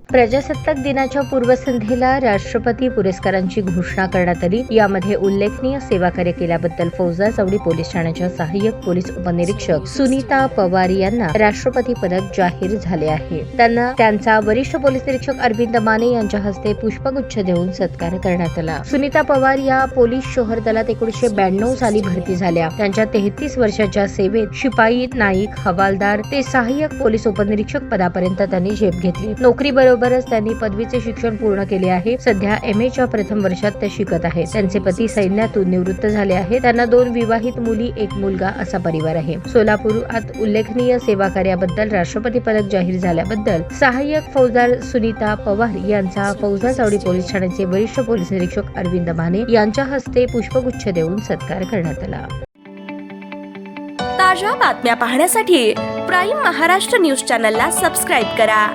प्रजासत्ताक दिनाच्या पूर्वसंध्येला राष्ट्रपती पुरस्कारांची घोषणा करण्यात आली। यामध्ये उल्लेखनीय सेवाकार्य केल्याबद्दल फौजदार चावडी पोलीस ठाण्याच्या सहाय्यक पोलीस उपनिरीक्षक सुनीता पवार यांना राष्ट्रपती पदक जाहीर झाले आहे। त्यांना त्यांचा वरिष्ठ पोलीस निरीक्षक अरविंद माने यांच्या हस्ते पुष्पगुच्छ देऊन सत्कार करण्यात आला। सुनीता पवार या पोलीस शोहर दलात 1992 साली भरती झाल्या। त्यांच्या 33 वर्षाच्या सेवेत शिपाई, नाईक, हवालदार ते सहाय्यक पोलीस उपनिरीक्षक पदापर्यंत त्यांनी झेप घेतली। नोकरीबरोबरच त्यांनी पदवीचे शिक्षण पूर्ण केले आहे। सध्या MA च्या प्रथम वर्षात ते शिकत आहेत। त्यांचे पती सैन्यातून निवृत्त झाले आहेत। त्यांना 2 विवाहित मुली, 1 मुलगा असा परिवार आहे। सोलापुरात उल्लेखनीय सेवा कार्याबद्दल राष्ट्रपती पदक जाहीर झाल्याबद्दल सहाय्यक फौजदार सुनीता पवार यांचा फौजदार चावडी पोलीस ठाण्याचे वरिष्ठ पोलीस निरीक्षक अरविंद माने यांच्या हस्ते पुष्पगुच्छ देऊन सत्कार करण्यात आला। ताज्या बातम्या पाहण्यासाठी प्राईम महाराष्ट्र न्यूज चॅनलला सबस्क्राईब करा।